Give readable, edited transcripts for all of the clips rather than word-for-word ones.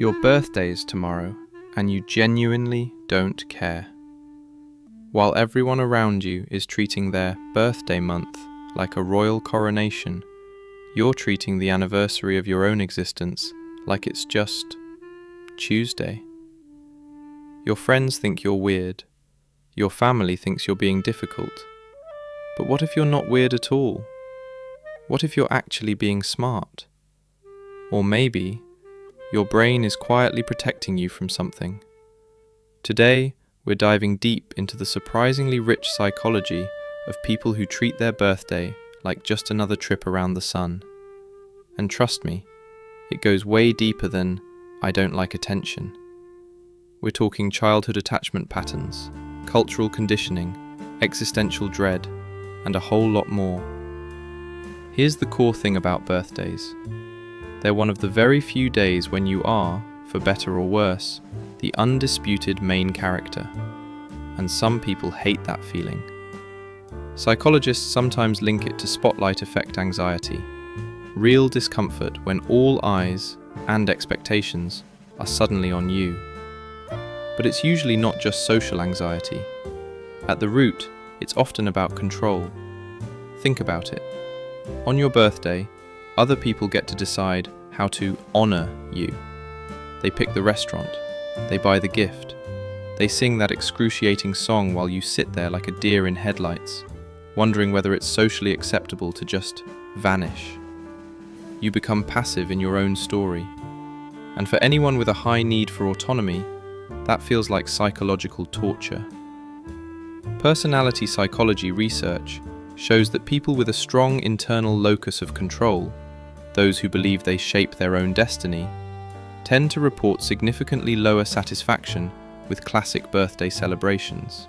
Your birthday's tomorrow, and you genuinely don't care. While everyone around you is treating their birthday month like a royal coronation, you're treating the anniversary of your own existence like it's just Tuesday. Your friends think you're weird. Your family thinks you're being difficult. But what if you're not weird at all? What if you're actually being smart? Or maybe your brain is quietly protecting you from something. Today, we're diving deep into the surprisingly rich psychology of people who treat their birthday like just another trip around the sun. And trust me, it goes way deeper than "I don't like attention." We're talking childhood attachment patterns, cultural conditioning, existential dread, and a whole lot more. Here's the core thing about birthdays. They're one of the very few days when you are, for better or worse, the undisputed main character. And some people hate that feeling. Psychologists sometimes link it to spotlight effect anxiety, real discomfort when all eyes and expectations are suddenly on you. But it's usually not just social anxiety. At the root, it's often about control. Think about it. On your birthday, other people get to decide how to honor you. They pick the restaurant, they buy the gift, they sing that excruciating song while you sit there like a deer in headlights, wondering whether it's socially acceptable to just vanish. You become passive in your own story. And for anyone with a high need for autonomy, that feels like psychological torture. Personality psychology research shows that people with a strong internal locus of control, those who believe they shape their own destiny, tend to report significantly lower satisfaction with classic birthday celebrations.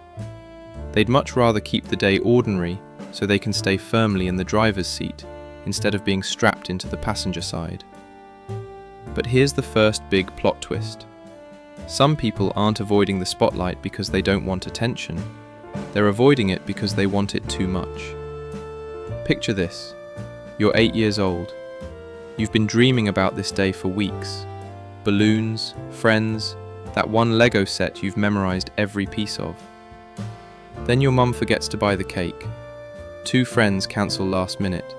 They'd much rather keep the day ordinary so they can stay firmly in the driver's seat instead of being strapped into the passenger side. But here's the first big plot twist. Some people aren't avoiding the spotlight because they don't want attention. They're avoiding it because they want it too much. Picture this. You're 8 years old. You've been dreaming about this day for weeks. Balloons, friends, that one Lego set you've memorized every piece of. Then your mum forgets to buy the cake. 2 friends cancel last minute.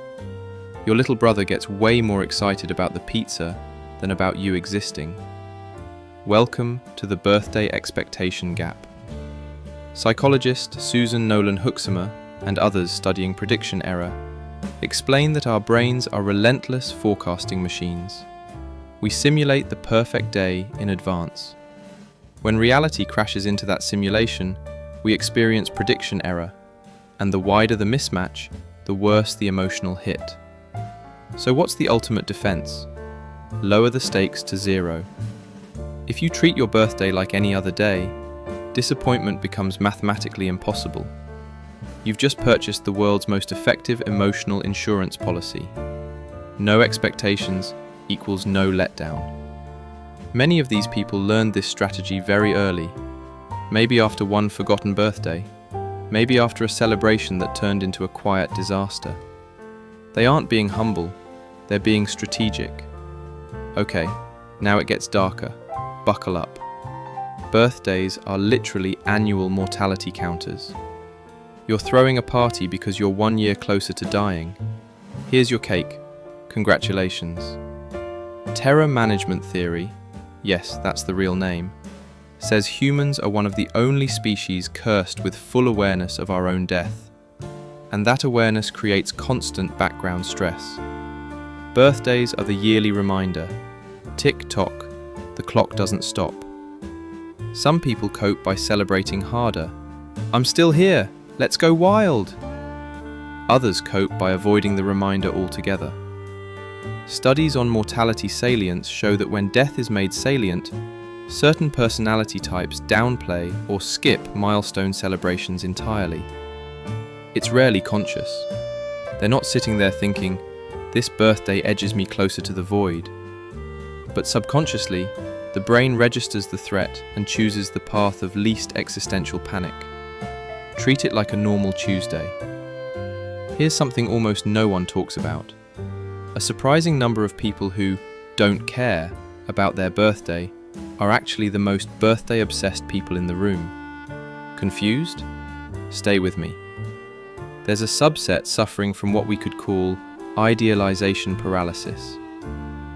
Your little brother gets way more excited about the pizza than about you existing. Welcome to the birthday expectation gap. Psychologist Susan Nolan-Huxamer and others studying prediction error explain that our brains are relentless forecasting machines. We simulate the perfect day in advance. When reality crashes into that simulation, we experience prediction error, and the wider the mismatch, the worse the emotional hit. So what's the ultimate defense? Lower the stakes to 0. If you treat your birthday like any other day, disappointment becomes mathematically impossible. You've just purchased the world's most effective emotional insurance policy. No expectations equals no letdown. Many of these people learned this strategy very early, maybe after one forgotten birthday, maybe after a celebration that turned into a quiet disaster. They aren't being humble, they're being strategic. Okay, now it gets darker. Buckle up. Birthdays are literally annual mortality counters. You're throwing a party because you're 1 year closer to dying. Here's your cake. Congratulations. Terror management theory, yes, that's the real name, says humans are one of the only species cursed with full awareness of our own death. And that awareness creates constant background stress. Birthdays are the yearly reminder. Tick-tock, the clock doesn't stop. Some people cope by celebrating harder. I'm still here, let's go wild. Others cope by avoiding the reminder altogether. Studies on mortality salience show that when death is made salient, certain personality types downplay or skip milestone celebrations entirely. It's rarely conscious. They're not sitting there thinking, "This birthday edges me closer to the void." But subconsciously, the brain registers the threat and chooses the path of least existential panic. Treat it like a normal Tuesday. Here's something almost no one talks about. A surprising number of people who don't care about their birthday are actually the most birthday-obsessed people in the room. Confused? Stay with me. There's a subset suffering from what we could call idealization paralysis.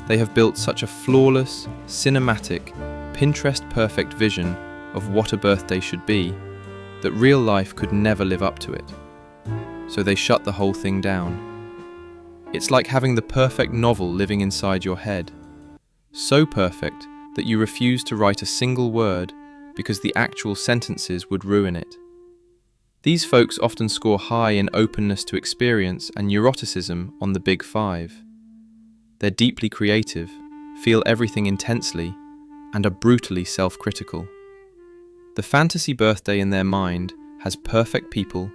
They have built such a flawless, cinematic, Pinterest-perfect vision of what a birthday should be that real life could never live up to it. So they shut the whole thing down. It's like having the perfect novel living inside your head. So perfect that you refuse to write a single word because the actual sentences would ruin it. These folks often score high in openness to experience and neuroticism on the Big Five. They're deeply creative, feel everything intensely, and are brutally self-critical. The fantasy birthday in their mind has perfect people,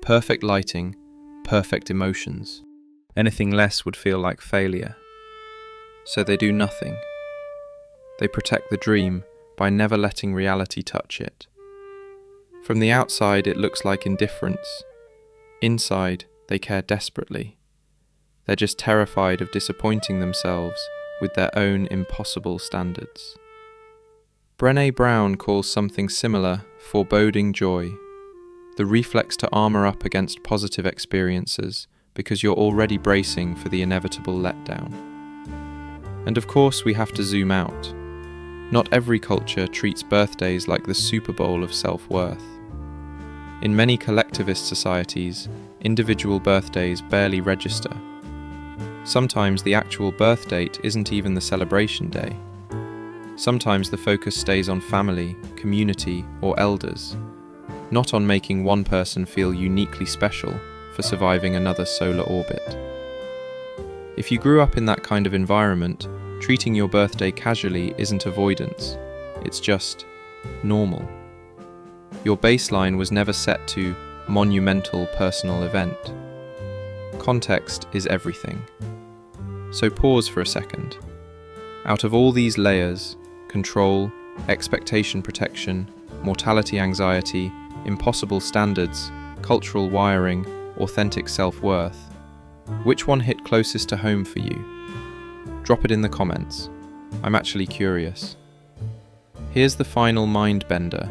perfect lighting, perfect emotions. Anything less would feel like failure. So they do nothing. They protect the dream by never letting reality touch it. From the outside, it looks like indifference. Inside, they care desperately. They're just terrified of disappointing themselves with their own impossible standards. Brené Brown calls something similar foreboding joy, the reflex to armor up against positive experiences because you're already bracing for the inevitable letdown. And of course, we have to zoom out. Not every culture treats birthdays like the Super Bowl of self-worth. In many collectivist societies, individual birthdays barely register. Sometimes the actual birth date isn't even the celebration day. Sometimes the focus stays on family, community, or elders, not on making one person feel uniquely special for surviving another solar orbit. If you grew up in that kind of environment, treating your birthday casually isn't avoidance, it's just normal. Your baseline was never set to monumental personal event. Context is everything. So pause for a second. Out of all these layers, control, expectation protection, mortality anxiety, impossible standards, cultural wiring, authentic self-worth, which one hit closest to home for you? Drop it in the comments. I'm actually curious. Here's the final mind bender.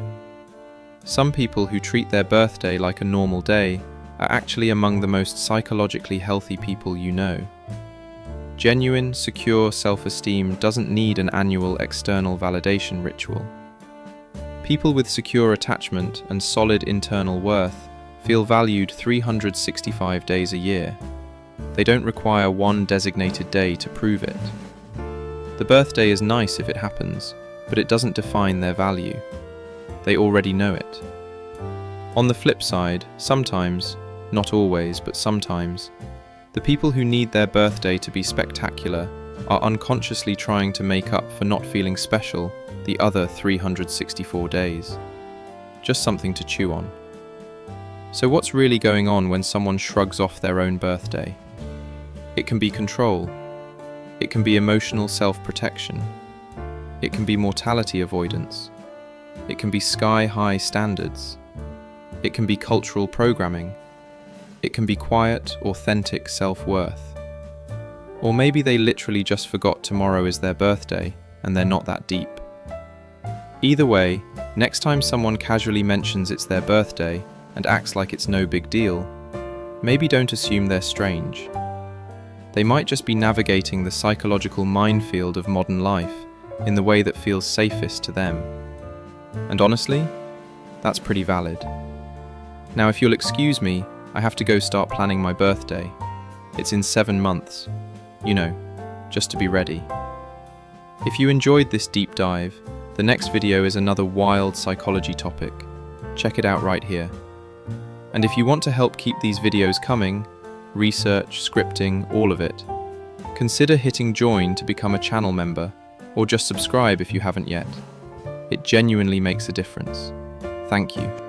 Some people who treat their birthday like a normal day are actually among the most psychologically healthy people you know. Genuine, secure self-esteem doesn't need an annual external validation ritual. People with secure attachment and solid internal worth feel valued 365 days a year. They don't require one designated day to prove it. The birthday is nice if it happens, but it doesn't define their value. They already know it. On the flip side, sometimes, not always, but sometimes, the people who need their birthday to be spectacular are unconsciously trying to make up for not feeling special the other 364 days. Just something to chew on. So what's really going on when someone shrugs off their own birthday? It can be control. It can be emotional self-protection. It can be mortality avoidance. It can be sky-high standards. It can be cultural programming. It can be quiet, authentic self-worth. Or maybe they literally just forgot tomorrow is their birthday and they're not that deep. Either way, next time someone casually mentions it's their birthday and acts like it's no big deal, maybe don't assume they're strange. They might just be navigating the psychological minefield of modern life in the way that feels safest to them. And honestly, that's pretty valid. Now, if you'll excuse me, I have to go start planning my birthday. It's in 7 months. You know, just to be ready. If you enjoyed this deep dive, the next video is another wild psychology topic. Check it out right here. And if you want to help keep these videos coming, research, scripting, all of it, consider hitting join to become a channel member, or just subscribe if you haven't yet. It genuinely makes a difference. Thank you.